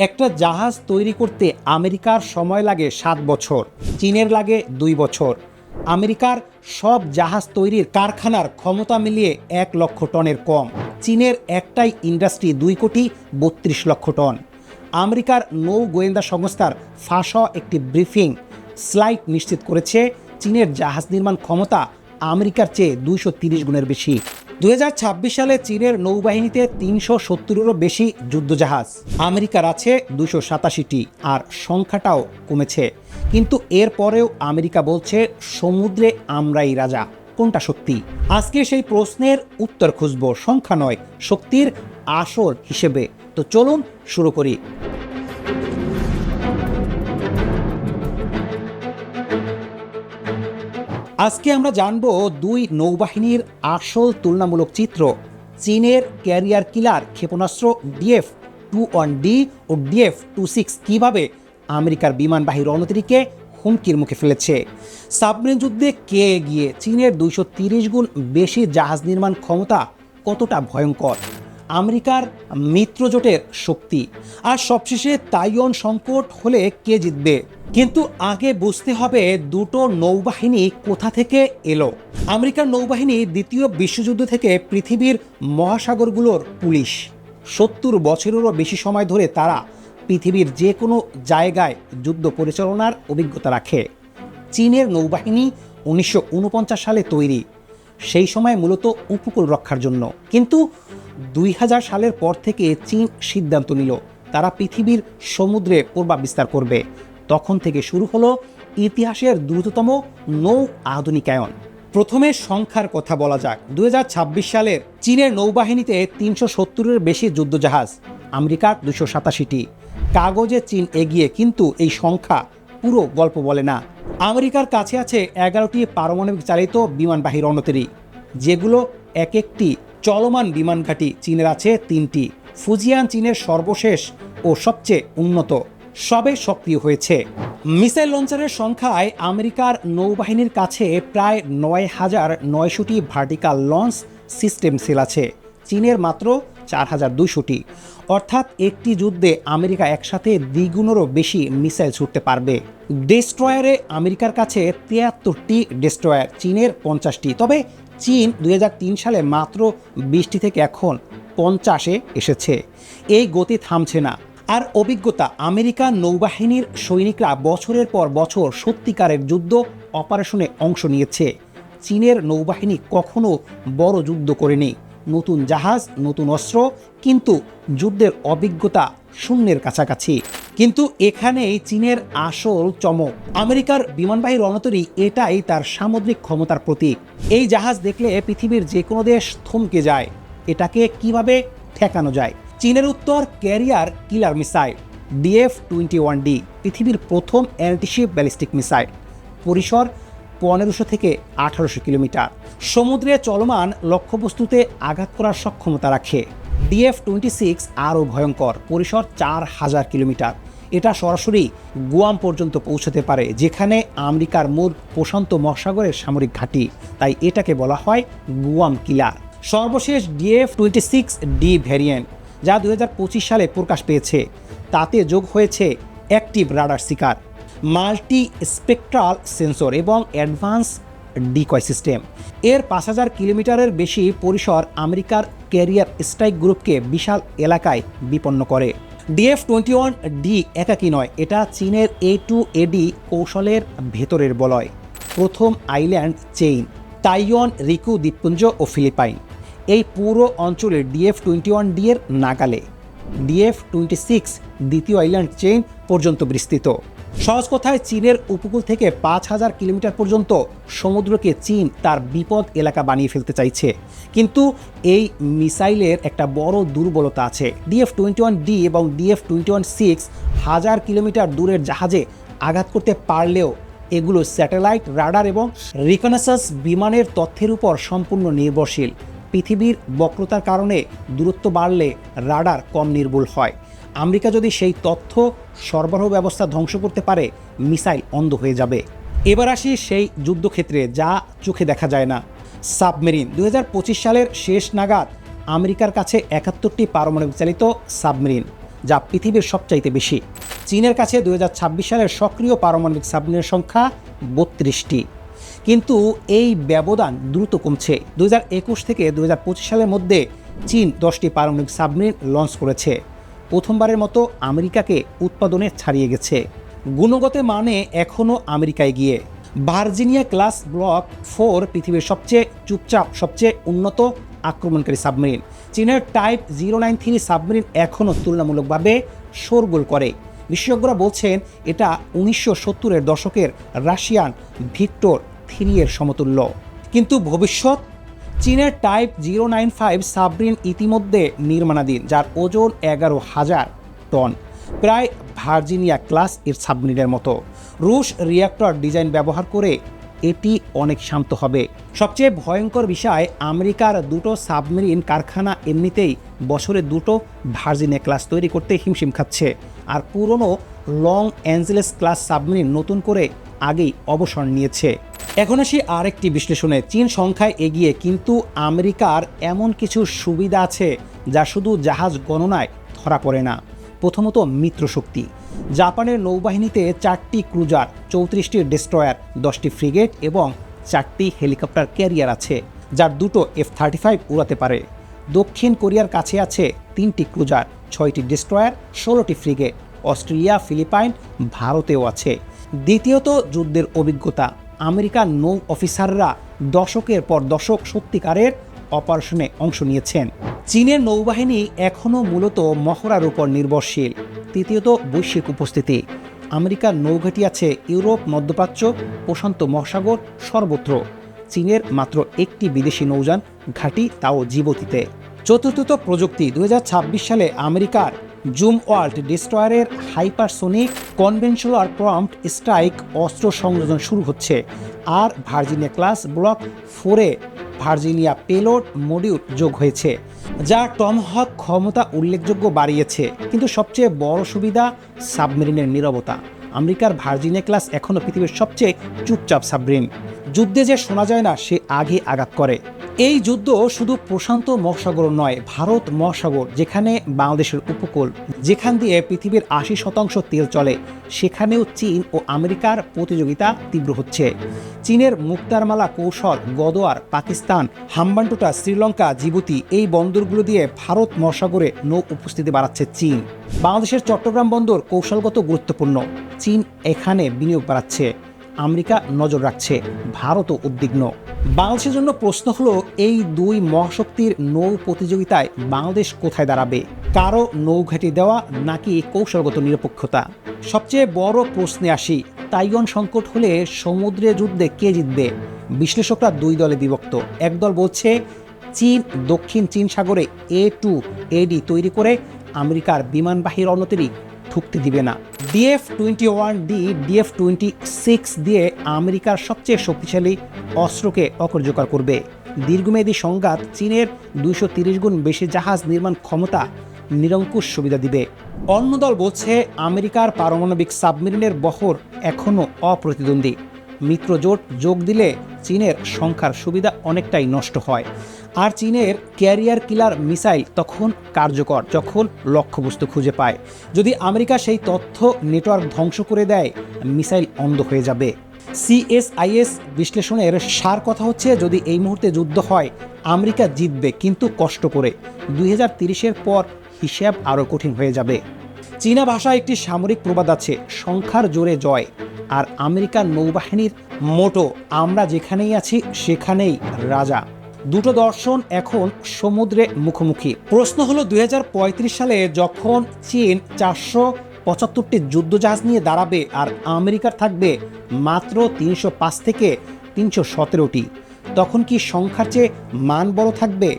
একটা জাহাজ তৈরি করতে আমেরিকার সময় লাগে 7 বছর, চীনের লাগে 2 বছর। আমেরিকার সব জাহাজ তৈরির কারখানার ক্ষমতা মিলিয়ে 1 লক্ষ টনের কম। চীনের একটাই ইন্ডাস্ট্রি 2,32,00,000 টন। আমেরিকার নৌ গোয়েন্দা সংস্থার ফাঁস হওয়া একটি ব্রিফিং স্লাইড নিশ্চিত করেছে চীনের জাহাজ নির্মাণ ক্ষমতা আমেরিকার চেয়ে 230 গুণের বেশি। 2026 সালে চীনের নৌবাহিনীতে 370-এরও বেশি যুদ্ধজাহাজ, আমেরিকার আছে 287টি, আর সংখ্যাটাও কমেছে। কিন্তু এরপরেও আমেরিকা বলছে সমুদ্রে আমরাই রাজা। কোনটা সত্যি? আজকে সেই প্রশ্নের উত্তর খুঁজব, সংখ্যা নয়, শক্তির আসল হিসেবে। তো চলুন শুরু করি। আজকে আমরা জানব দুই নৌবাহিনীর আসল তুলনামূলক চিত্র। চীনের ক্যারিয়ার কিলার ক্ষেপণাস্ত্র DF-21D ও DF-26 কীভাবে আমেরিকার বিমানবাহী রণতরীকে হুমকির মুখে ফেলেছে। সাবমেরিন যুদ্ধে কে এগিয়ে, চীনের 230 গুণ বেশি জাহাজ নির্মাণ ক্ষমতা কতটা ভয়ঙ্কর, আমেরিকার মিত্রজোটের শক্তি, আর সবশেষে তাইওয়ান সংকট হলে কে জিতবে। কিন্তু আগে বুঝতে হবে দুটো নৌবাহিনী কোথা থেকে এলো। আমেরিকার নৌবাহিনী দ্বিতীয় বিশ্বযুদ্ধ থেকে পৃথিবীর মহাসাগরগুলোর পুলিশ। 70 বছরেরও বেশি সময় ধরে তারা পৃথিবীর যে কোনো জায়গায় যুদ্ধ পরিচালনার অভিজ্ঞতা রাখে। চীনের নৌবাহিনী 1949 সালে তৈরি, সেই সময় মূলত উপকূল রক্ষার জন্য। কিন্তু 2000 সালের পর থেকে চীন সিদ্ধান্ত নিল তারা পৃথিবীর সমুদ্রে প্রভাব বিস্তার করবে। তখন থেকে শুরু হলো ইতিহাসের দ্রুততম নৌ আধুনিকায়ন। প্রথমে সংখ্যার কথা বলা যাক। 2026 সালের চীনের নৌবাহিনীতে 370-এর বেশি যুদ্ধজাহাজ, আমেরিকার 287টি। কাগজে চীন এগিয়ে, কিন্তু এই সংখ্যা পুরো গল্প বলে না। আমেরিকার কাছে আছে 11টি পারমাণবিক চালিত বিমানবাহী রণতরী, যেগুলো এক একটি চলমান বিমান ঘাঁটি। চীনের আছে 3টি। ফুজিয়ান চীনের সর্বশেষ ও সবচেয়ে উন্নত, সবে সক্রিয় হয়েছে। মিসাইল লঞ্চারের সংখ্যায় আমেরিকার নৌবাহিনীর কাছে প্রায় 9,900টি ভার্টিক্যাল লঞ্চ সিস্টেম সেল আছে, চীনের মাত্র 4,200টি। অর্থাৎ একটি যুদ্ধে আমেরিকা একসাথে দ্বিগুণেরও বেশি মিসাইল ছুটতে পারবে। ডেস্ট্রয়ারে আমেরিকার কাছে 73টি ডেস্ট্রয়ার, চীনের 50টি। তবে চীন 2003 সালে মাত্র 20টি থেকে এখন 50-এ এসেছে। এই গতি থামছে না। আর অভিজ্ঞতা, আমেরিকান নৌবাহিনীর সৈনিকরা বছরের পর বছর সত্যিকারের যুদ্ধ অপারেশনে অংশ নিয়েছে। চীনের নৌবাহিনী কখনো বড় যুদ্ধ করেনি, নতুন জাহাজ, নতুন অস্ত্র, কিন্তু যুদ্ধের অভিজ্ঞতা শূন্যের কাছাকাছি। কিন্তু এখানেই চীনের আসল চমক। আমেরিকার বিমানবাহী রণতরী, এটাই তার সামুদ্রিক ক্ষমতার প্রতীক। এই জাহাজ দেখলে পৃথিবীর যে কোনো দেশ থমকে যায়। এটাকে কিভাবে ঠেকানো যায়? চীনের উত্তর ক্যারিয়ার কিলার মিসাইল DF-21D, পৃথিবীর প্রথম অ্যান্টিশিপ ব্যালিস্টিক মিসাইল। পরিসর 1500 থেকে 1800 কিলোমিটার। সমুদ্রে চলমান লক্ষ্যবস্তুতে আঘাত করার সক্ষমতা রাখে। DF-26 আরও ভয়ঙ্কর, পরিসর 4000 কিলোমিটার। এটা সরাসরি গুয়াম পর্যন্ত পৌঁছতে পারে, যেখানে আমেরিকার মূল প্রশান্ত মহাসাগরের সামরিক ঘাঁটি। তাই এটাকে বলা হয় গুয়াম কিলার। সর্বশেষ DF-26D ভ্যারিয়েন্ট, যা 2025 সালে প্রকাশ পেয়েছে। তাতে যোগ হয়েছে অ্যাক্টিভ রাডার শিকার, মাল্টি স্পেকট্রাল সেন্সর এবং অ্যাডভান্স ডিকয় সিস্টেম। এর 5000 কিলোমিটারের বেশি পরিসর আমেরিকার ক্যারিয়ার স্ট্রাইক গ্রুপকে বিশাল এলাকায় বিপন্ন করে। DF-21D একাকী নয়, এটা চীনের A2AD কৌশলের ভেতরের বলয়। প্রথম আইল্যান্ড চেইন, তাইওয়ান, রিকু দ্বীপপুঞ্জ ও ফিলিপাইন, এই পুরো অঞ্চলের DF-21D এর নাগালে। DF-26 দ্বিতীয় আইল্যান্ড চেইন পর্যন্ত বিস্তৃত। সহজ কথায়, চীনের উপকূল থেকে 5000 কিলোমিটার পর্যন্ত সমুদ্রকে চীন তার বিপদ এলাকা বানিয়ে ফেলতে চাইছে। কিন্তু এই মিসাইলের একটা বড় দুর্বলতা আছে। DF-21D এবং DF-21C 1000 কিলোমিটার দূরের জাহাজে আঘাত করতে পারলেও এগুলো স্যাটেলাইট, রাডার এবং রিকনেসাস বিমানের তথ্যের উপর সম্পূর্ণ নির্ভরশীল। পৃথিবীর বক্রতার কারণে দূরত্ব বাড়লে রাডার কম নির্ভুল হয়। আমেরিকা যদি সেই তথ্য সরবরাহ ব্যবস্থা ধ্বংস করতে পারে, মিসাইল অন্ধ হয়ে যাবে। এবার আসি সেই যুদ্ধক্ষেত্রে, যা চোখে দেখা যায় না। সাবমেরিন 2025 সালের শেষ নাগাদ আমেরিকার কাছে 71টি পারমাণবিক চালিত সাবমেরিন, যা পৃথিবীর সবচাইতে বেশি। চীনের কাছে 2026 সালের সক্রিয় পারমাণবিক সাবমেরিনের সংখ্যা 32টি। কিন্তু এই ব্যবধান দ্রুত কমছে। 2021 থেকে 2025 সালের মধ্যে চীন 10টি পারমাণবিক সাবমেরিন লঞ্চ করেছে, প্রথমবারের মতো আমেরিকাকে উৎপাদনে ছাড়িয়ে গেছে। গুণগত মানে এখনও আমেরিকায় গিয়ে। ভার্জিনিয়া ক্লাস ব্লক 4 পৃথিবীর সবচেয়ে চুপচাপ, সবচেয়ে উন্নত আক্রমণকারী সাবমেরিন। চীনের টাইপ 093 সাবমেরিন এখনও তুলনামূলকভাবে শোরগোল করে। বিশেষজ্ঞরা বলছেন এটা 1970-এর দশকের রাশিয়ান ভিক্টর 3 এর সমতুল্য। কিন্তু ভবিষ্যৎ, চীনের টাইপ 095 সাবমেরিন ইতিমধ্যে নির্মাণাধীন, যার ওজন 11,000 টন, প্রায় ভার্জিনিয়া ক্লাস এর সাবমেরিনের মতো। রুশ রিয়্যাক্টর ডিজাইন ব্যবহার করে এটি অনেক শান্ত হবে। সবচেয়ে ভয়ঙ্কর বিষয়, আমেরিকার দুটো সাবমেরিন কারখানা এমনিতেই বছরে দুটো ভার্জিনিয়া ক্লাস তৈরি করতে হিমশিম খাচ্ছে, আর পুরনো লং অ্যাঞ্জেলেস ক্লাস সাবমেরিন নতুন করে আগেই অবসর নিয়েছে। এখন আসি আরেকটি বিশ্লেষণে। চীন সংখ্যায় এগিয়ে, কিন্তু আমেরিকার এমন কিছু সুবিধা আছে যা শুধু জাহাজ গণনায় ধরা পড়ে না। প্রথমত মিত্রশক্তি। জাপানের নৌবাহিনীতে 4টি ক্রুজার, 34টি ডেস্ট্রয়ার, 10টি ফ্রিগেট এবং 4টি হেলিকপ্টার ক্যারিয়ার আছে, যার দুটো F-35 উড়াতে পারে। দক্ষিণ কোরিয়ার কাছে আছে 3টি ক্রুজার, 6টি ডেস্ট্রয়ার, 16টি ফ্রিগেট। অস্ট্রেলিয়া, ফিলিপাইন, ভারতেও আছে। দ্বিতীয়ত যুদ্ধের অভিজ্ঞতা। আমেরিকার নৌ অফিসাররা দশকের পর দশক সত্যিকারের অপারেশনে অংশ নিয়েছেন। চীনের নৌবাহিনী এখনও মূলত মহড়ার উপর নির্ভরশীল। তৃতীয়ত বৈশ্বিক উপস্থিতি। আমেরিকার নৌঘাঁটি আছে ইউরোপ, মধ্যপ্রাচ্য, প্রশান্ত মহাসাগর, সর্বত্র। চীনের মাত্র একটি বিদেশি নৌযান ঘাঁটি, তাও জিবুতিতে। চতুর্থত প্রযুক্তি। 2026 সালে আমেরিকার জুম ওয়ার্ল্ড ডেস্ট্রয়ারের হাইপারসোনিক কনভেনশনাল প্রম্পট স্ট্রাইক অস্ত্র সংযোজন শুরু হচ্ছে, আর ভার্জিনিয়া ক্লাস ব্লক 4-এ ভার্জিনিয়া পেলোড মডিউল যোগ হয়েছে, যা টমহক ক্ষমতা উল্লেখযোগ্য বাড়িয়েছে। কিন্তু সবচেয়ে বড় সুবিধা সাবমেরিনের নীরবতা। আমেরিকার ভার্জিনিয়া ক্লাস এখনও পৃথিবীর সবচেয়ে চুপচাপ সাবমেরিন। যুদ্ধে যে শোনা যায় না, সে আগে আঘাত করে। এই যুদ্ধ শুধু প্রশান্ত মহাসাগর নয়, ভারত মহাসাগর, যেখানে বাংলাদেশের উপকূল, যেখান দিয়ে পৃথিবীর 80% তেল চলে, সেখানেও চীন ও আমেরিকার প্রতিযোগিতা তীব্র হচ্ছে। চীনের মুক্তারমালা কৌশল, গদোয়ার, পাকিস্তান, হাম্বানটোটা, শ্রীলঙ্কা, জিবুতি, এই বন্দরগুলো দিয়ে ভারত মহাসাগরে নৌ উপস্থিতি বাড়াচ্ছে চীন। বাংলাদেশের চট্টগ্রাম বন্দর কৌশলগত গুরুত্বপূর্ণ। চীন এখানে বিনিয়োগ বাড়াচ্ছে, আমেরিকা নজর রাখছে, ভারতও উদ্বিগ্ন। বাংলাদেশের জন্য প্রশ্ন হলো, এই দুই মহাশক্তির নৌ প্রতিযোগিতায় বাংলাদেশ কোথায় দাঁড়াবে? কারো নৌঘাঁটি দেওয়া নাকি কৌশলগত নিরপেক্ষতা? সবচেয়ে বড় প্রশ্নে আসি, তাইওয়ান সংকট হলে সমুদ্রে যুদ্ধে কে জিতবে? বিশ্লেষকরা দুই দলে বিভক্ত। একদল বলছে চীন দক্ষিণ চীন সাগরে A2AD তৈরি করে আমেরিকার বিমানবাহী রণতরী ঢুকতে দিবে না। DF-21D, DF-26 দিয়ে আমেরিকার সবচেয়ে শক্তিশালী অস্ত্রকে অকার্যকর করবে। দীর্ঘমেয়াদী সংঘাত চীনের 230 গুণ বেশি জাহাজ নির্মাণ ক্ষমতা নিরঙ্কুশ সুবিধা দিবে। অন্য দল বলছে আমেরিকার পারমাণবিক সাবমেরিনের বহর এখনও অপ্রতিদ্বন্দ্বী। মিত্রজোট যোগ দিলে চীনের সংখ্যার সুবিধা অনেকটাই নষ্ট হয়। আর চীনের ক্যারিয়ার কিলার মিসাইল তখন কার্যকর যখন লক্ষ্যবস্তু খুঁজে পায়। যদি আমেরিকা সেই তথ্য নেটওয়ার্ক ধ্বংস করে দেয়, মিসাইল অন্ধ হয়ে যাবে। CSIS বিশ্লেষণের সার কথা হচ্ছে, যদি এই মুহূর্তে যুদ্ধ হয়, আমেরিকা জিতবে, কিন্তু কষ্ট করে। 2030-এর পর হিসাব আরও কঠিন হয়ে যাবে। চীনা ভাষায় একটি সামরিক প্রবাদ আছে, সংখ্যার জোরে জয়। আর আমেরিকার নৌবাহিনীর মোটো, আমরা যেখানেই আছি সেখানেই রাজা। দুটো দর্শন এখন সমুদ্রে মুখোমুখি। প্রশ্ন হলো, 2035 সালে যখন চীন 475টি যুদ্ধজাহাজ নিয়ে দাঁড়াবে আর আমেরিকার থাকবে মাত্র 305 থেকে 317টি, তখন কি সংখ্যার চেয়ে মান বড় থাকবে?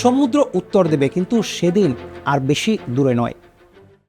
সমুদ্র উত্তর দেবে, কিন্তু সেদিন আর বেশি দূরে নয়।